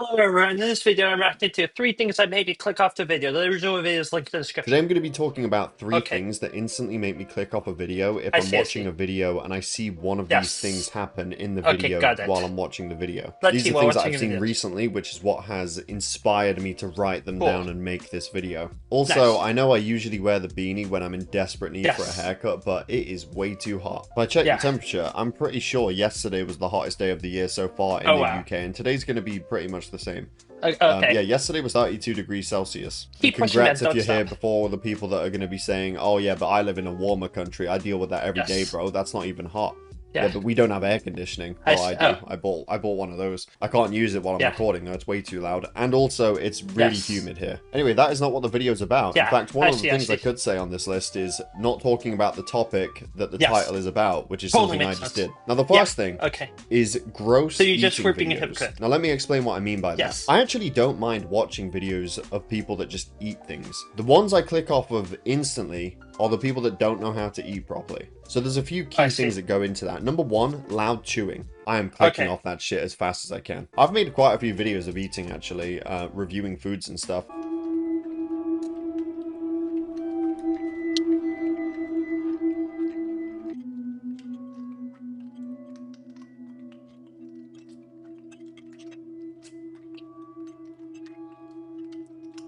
Hello everyone, in this video I'm reacting to three things that made me click off the video. The original video is linked in the Today description. I'm going to be talking about three Okay, things that instantly make me click off a video if I I'm see, I watching see. a video and I see one of these things Yes. happen in the Okay, video got while it. I'm watching the video. Let's These see are what things that watching I've a seen video. recently, which is what has inspired me to write them Cool. down and make this video. Also, Nice. I know I usually wear the beanie when I'm in desperate need for a Yes. haircut, but it is way too hot. If I check the Yeah. temperature, I'm pretty sure yesterday was the hottest day of the year so far in Oh the wow. UK, and today's going to be pretty much the same. Okay. Yeah, yesterday was 32 degrees Celsius. And Keep pushing congrats that, if don't you're here stop. before all the people that are going to be saying, oh yeah, but I live in a warmer country. I deal with that every day, Yes. bro. That's not even hot. Yeah, Yeah. but we don't have air conditioning. I Well, I oh, do. I bought one of those. I can't use it while I'm yeah. recording though. It's way too loud. And also, it's really Yes. humid here. Anyway, that is not what the video's about. In Yeah. fact, one I of the see, I things I see. could say on this list is not talking about the topic that the Yes. title is about, which is Totally something I makes just sense. did. Now, the Yeah. first thing Okay. is gross So you're just eating for being a videos. hypocrite. Now let me explain what I mean by that. Yes. I actually don't mind watching videos of people that just eat things. The ones I click off of instantly are the people that don't know how to eat properly. So there's a few key I see. things that go into that. Number one, loud chewing. I am clicking Okay. off that shit as fast as I can. I've made quite a few videos of eating actually, reviewing foods and stuff.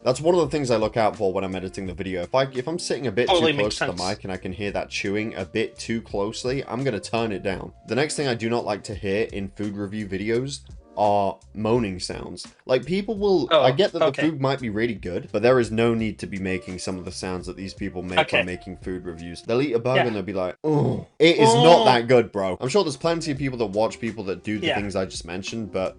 That's one of the things I look out for when I'm editing the video. If I'm sitting a bit Totally too makes close to the sense. mic and I can hear that chewing a bit too closely, I'm going to turn it down. The next thing I do not like to hear in food review videos are moaning sounds. Like people will, I Oh, get that the okay. food might be really good, but there is no need to be making some of the sounds that these people make Okay. when making food reviews. They'll eat a burger Yeah. and they'll be like, oh, it is not Oh. that good, bro. I'm sure there's plenty of people that watch people that do the Yeah. things I just mentioned, but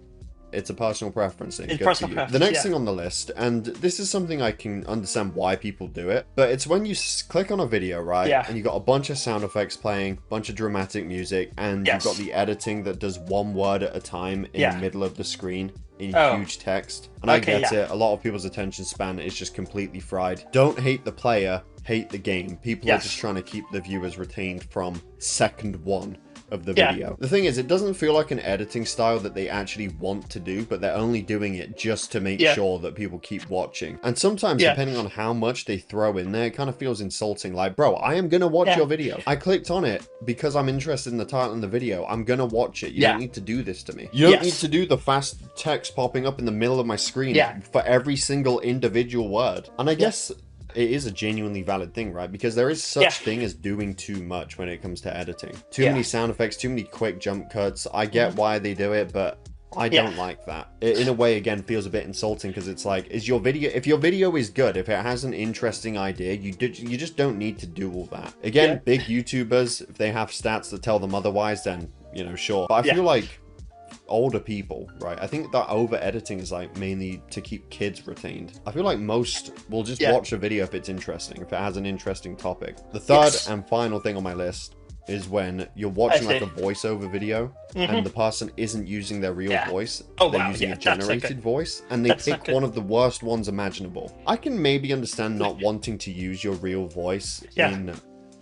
it's a personal preference thing. It's Good for personal you. preference, The next yeah. thing on the list, and this is something I can understand why people do it, but it's when you click on a video, right? Yeah. And you got a bunch of sound effects playing, bunch of dramatic music, and Yes. you've got the editing that does one word at a time in Yeah. the middle of the screen in Oh. huge text. And I Okay, get yeah. it. A lot of people's attention span is just completely fried. Don't hate the player, hate the game. People are Yes. just trying to keep the viewers retained from second one of the Yeah. video. The thing is, it doesn't feel like an editing style that they actually want to do, but they're only doing it just to make Yeah. sure that people keep watching. And sometimes, Yeah. depending on how much they throw in there, it kind of feels insulting. Like, bro, I am gonna watch Yeah. your video. I clicked on it because I'm interested in the title and the video. I'm gonna watch it. You Yeah. don't need to do this to me. You don't Yes. need to do the fast text popping up in the middle of my screen Yeah. for every single individual word. And I guess it is a genuinely valid thing, right? Because there is such Yeah. thing as doing too much when it comes to editing. Too Yeah. many sound effects, too many quick jump cuts. I get why they do it, but I Yeah. don't like that. It, in a way, again, feels a bit insulting because it's like, is your video, if your video is good, if it has an interesting idea, you just don't need to do all that. Again, Yeah. big YouTubers, if they have stats that tell them otherwise, then, you know, sure. But I Yeah. feel like older people, right? I think that over editing is like mainly to keep kids retained. I feel like most will just Yeah. watch a video if it's interesting, if it has an interesting topic. The third Yes. and final thing on my list is when you're watching like see. a voiceover video and the person isn't using their real Yeah. voice. Oh, They're wow, using yeah, a that's not generated good. voice and they That's not pick good. one of the worst ones imaginable. I can maybe understand not wanting to use your real voice Yeah. in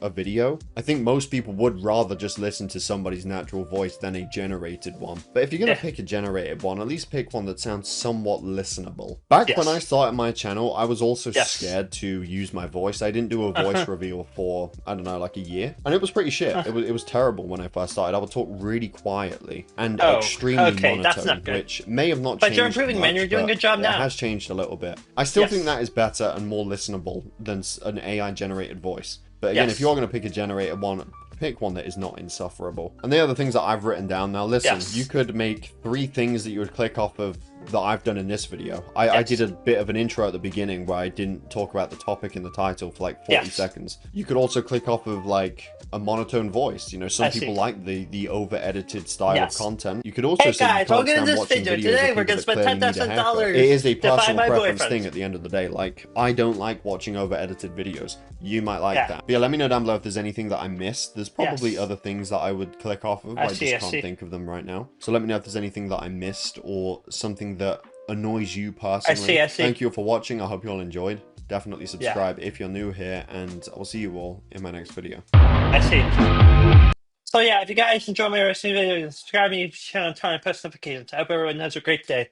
a video. I think most people would rather just listen to somebody's natural voice than a generated one. But if you're gonna Yeah. pick a generated one, at least pick one that sounds somewhat listenable. Back when Yes. I started my channel, I was also Yes. scared to use my voice. I didn't do a voice reveal for, I don't know, like a year. And it was pretty shit. It was terrible when I first started. I would talk really quietly and Oh, extremely okay, that's monotone, not good. which may have not But changed you're improving, man. much, You're doing a but good job it now. has changed a little bit. I still Yes. think that is better and more listenable than an AI generated voice. But again, Yes. if you're going to pick a generated one, pick one that is not insufferable. And the other things that I've written down now, listen, Yes. you could make 3 things that you would click off of that I've done in this video. I Yes. did a bit of an intro at the beginning where I didn't talk about the topic in the title for like 40 Yes. seconds. You could also click off of like a monotone voice. You know, some I people see. like the over edited style Yes. of content. You could also Hey say you guys, can't welcome to stand this watching video. videos Today of we're people gonna that spend clearly need a $10,000 haircut. It is a to find personal my preference boyfriend. thing at the end of the day. Like, I don't like watching over edited videos. You might like Yeah. that. But yeah, let me know down below if there's anything that I missed. There's probably Yes. other things that I would click off of. I I see, just I can't see. think of them right now. So let me know if there's anything that I missed or something that annoys you personally. I see. Thank you all for watching. I hope you all enjoyed. Definitely subscribe if you're new here, and I'll see you all in my next video. I see. So yeah, if you guys enjoy my recent videos, subscribe me, channel, turn on post notifications. I hope everyone has a great day.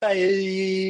Bye.